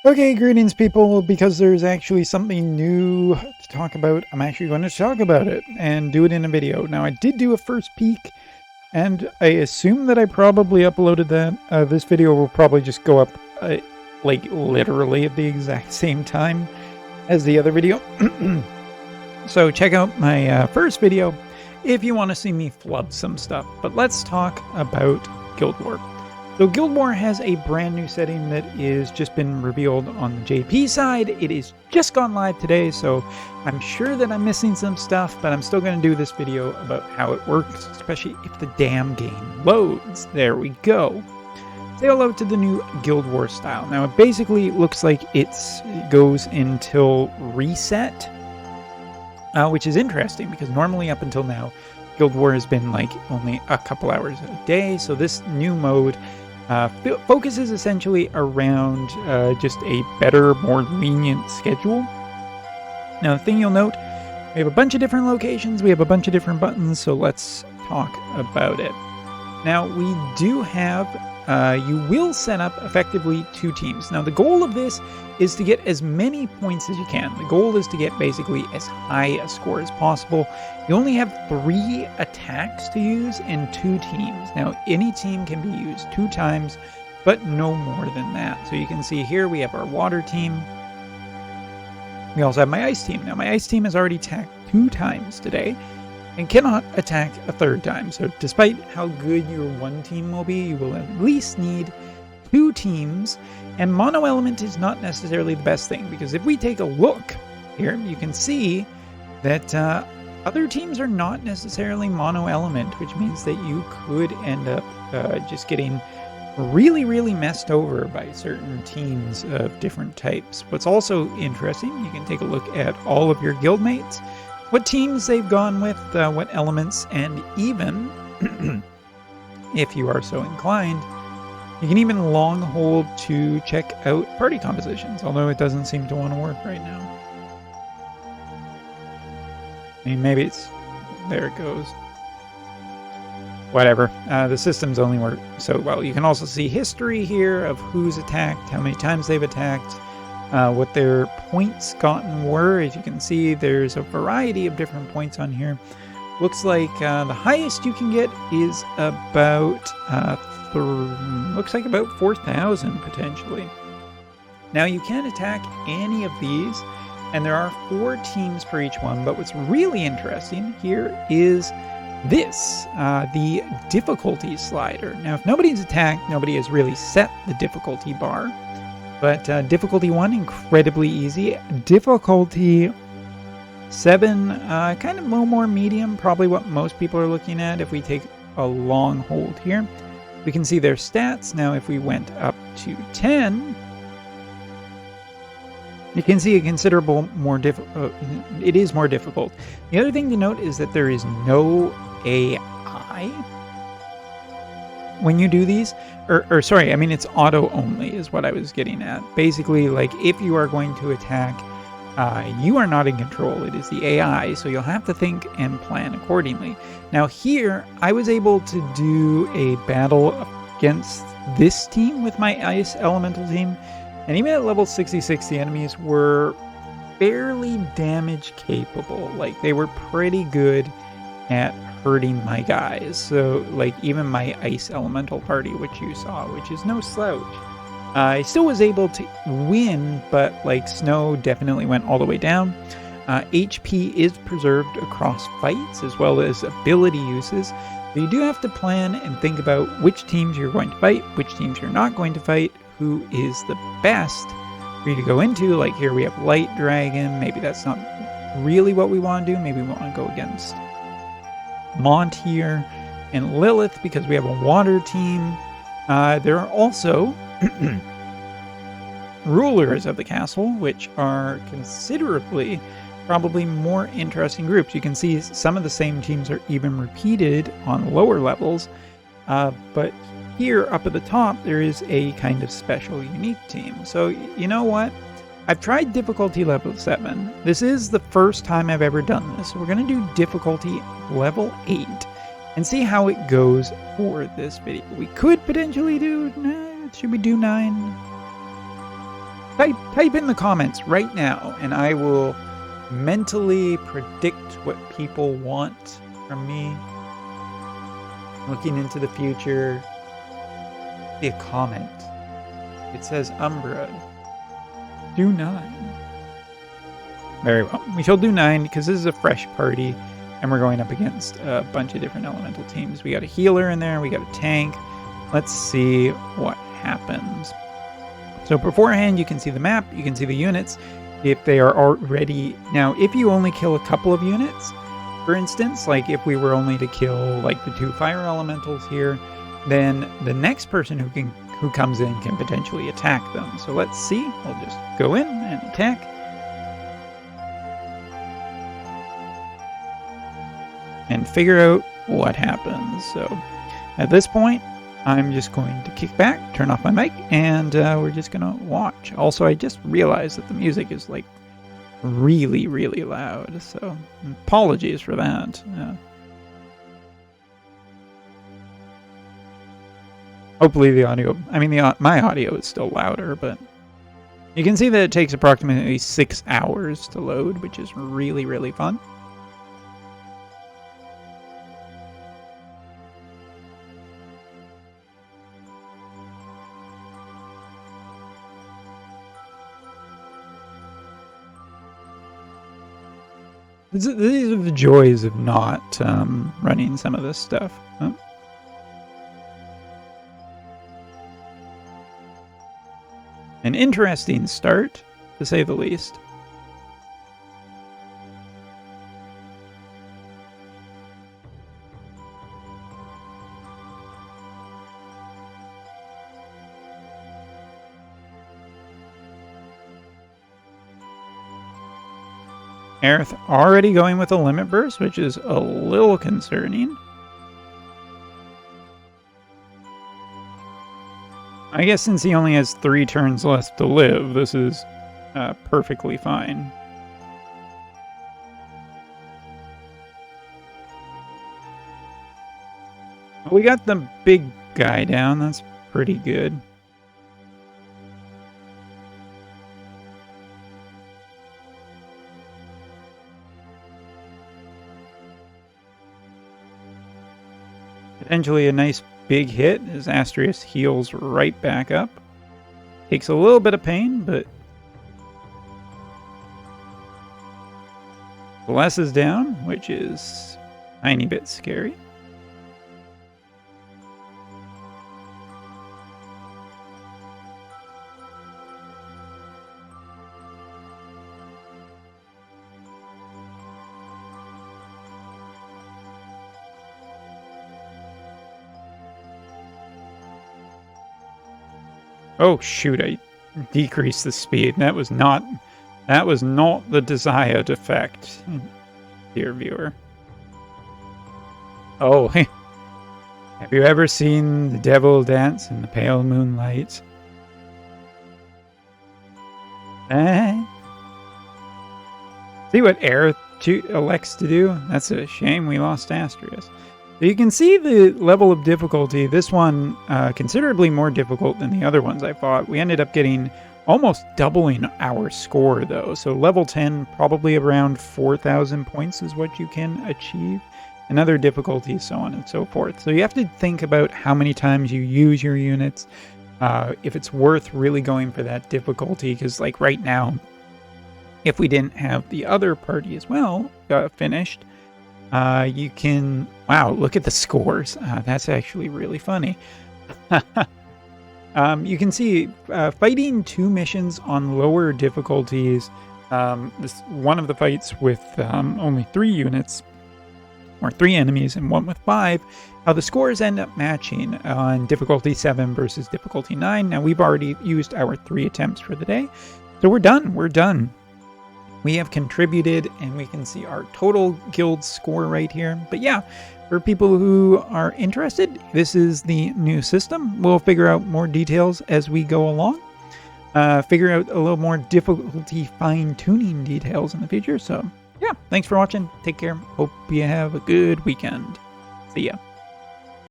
Okay, greetings people, because there's actually something new to talk about, I'm actually going to talk about it and do it in a video. Now, I did do a first peek, and I assume that I probably uploaded that. This video will probably just go up, like, literally at the exact same time as the other video. So check out my first video if you want to see me flub some stuff. But let's talk about Guild War. So Guild War has a brand new setting that is just been revealed on the JP side. It is just gone live today, so I'm sure that I'm missing some stuff, but I'm still going to do this video about how it works, especially if the damn game loads. There we go. Say hello to the new Guild War style. Now it basically looks like it goes until reset, which is interesting because normally up until now, Guild War has been like only a couple hours a day. So this new mode focuses essentially around just a better, more lenient schedule. Now, the thing you'll note, we have a bunch of different locations, we have a bunch of different buttons, so let's talk about it. Now, we do have, you will set up effectively 2 teams. Now, the goal of this is to get as many points as you can. The goal is to get basically as high a score as possible. You only have 3 attacks to use in 2 teams. Now, any team can be used 2 times, but no more than that. So you can see here we have our water team. We also have my ice team. Now, my ice team has already attacked 2 times today and cannot attack a 3rd time. So despite how good your one team will be, you will at least need 2 teams. And mono element is not necessarily the best thing, because if we take a look here, you can see that other teams are not necessarily mono element, which means that you could end up just getting really messed over by certain teams of different types. What's also interesting, you can take a look at all of your guildmates, what teams they've gone with, what elements, and even, if you are so inclined, you can even long hold to check out party compositions, although it doesn't seem to want to work right now. I mean, maybe it's... there it goes. Whatever. The systems only work so well. You can also see history here of who's attacked, how many times they've attacked, what their points gotten were. As you can see, there's a variety of different points on here. Looks like the highest you can get is about looks like about 4,000 potentially. Now you can attack any of these, and there are 4 teams per each one. But what's really interesting here is this, the difficulty slider. Now, if nobody's attacked, nobody has really set the difficulty bar. But difficulty 1, incredibly easy. Difficulty 7, kind of low, more medium, probably what most people are looking at. If we take a long hold here, we can see their stats. Now, if we went up to 10, you can see a considerable more it is more difficult. The other thing to note is that there is no AI when you do these, or sorry, I mean, it's auto only is what I was getting at. Basically, like, if you are going to attack, you are not in control. It is the AI, so you'll have to think and plan accordingly. Now here, I was able to do a battle against this team with my ice elemental team, and even at level 66, the enemies were fairly damage capable. Like, they were pretty good at hurting my guys. So, like, even my ice elemental party, which you saw, which is no slouch, I still was able to win, but, like, snow definitely went all the way down. HP is preserved across fights as well as ability uses. So you do have to plan and think about which teams you're going to fight, which teams you're not going to fight, who is the best for you to go into. Like, here we have Light Dragon. Maybe that's not really what we want to do. Maybe we want to go against Mont here and Lilith because we have a water team. There are also rulers of the castle, which are considerably probably more interesting groups. You can see some of the same teams are even repeated on lower levels, but here up at the top there is a kind of special unique team. So you know what, I've tried difficulty level 7. This is the first time I've ever done this, so we're going to do difficulty level 8 and see how it goes for this video. We could potentially do, should we do 9? type in the comments right now, and I will mentally predict what people want from me. Looking into the future. A comment. It says Umbra. Do 9. Very well. We shall do 9 because this is a fresh party and we're going up against a bunch of different elemental teams. We got a healer in there. We got a tank. Let's see what happens. So beforehand, you can see the map. You can see the units if they are already... Now, if you only kill a couple of units, for instance, like if we were only to kill like the 2 fire elementals here, then the next person who comes in can potentially attack them. So let's see. We'll just go in and attack. And figure out what happens. So at this point, I'm just going to kick back, turn off my mic, and we're just going to watch. Also, I just realized that the music is like really, really loud. So apologies for that. Hopefully the audio, my audio is still louder, but you can see that it takes approximately 6 hours to load, which is really, really fun. These are the joys of not running some of this stuff. Huh? An interesting start, to say the least. Aerith already going with a limit burst, which is a little concerning. I guess since he only has 3 turns left to live, this is perfectly fine. We got the big guy down. That's pretty good. Potentially a nice big hit as Astrius heals right back up. Takes a little bit of pain, but Bless is down, which is a tiny bit scary. Oh shoot, I decreased the speed. That was not the desired effect, dear viewer. Oh, have you ever seen the devil dance in the pale moonlight? See what Aerith elects to do? That's a shame we lost Astrius. So you can see the level of difficulty. This one considerably more difficult than the other ones I fought. We ended up getting almost doubling our score though. So level 10, probably around 4,000 points is what you can achieve. And other difficulties, so on and so forth. So you have to think about how many times you use your units. If it's worth really going for that difficulty. Because like right now, if we didn't have the other party as well finished, you can... Wow, look at the scores. That's actually really funny. You can see fighting 2 missions on lower difficulties. This one of the fights with only 3 units, or 3 enemies and 1 with 5, how the scores end up matching on difficulty 7 versus difficulty 9. Now, we've already used our 3 attempts for the day, so we're done. We're done. We have contributed, and we can see our total guild score right here. But yeah, for people who are interested, this is the new system. We'll figure out more details as we go along. Figure out a little more difficulty fine-tuning details in the future. So yeah, thanks for watching. Take care. Hope you have a good weekend. See ya.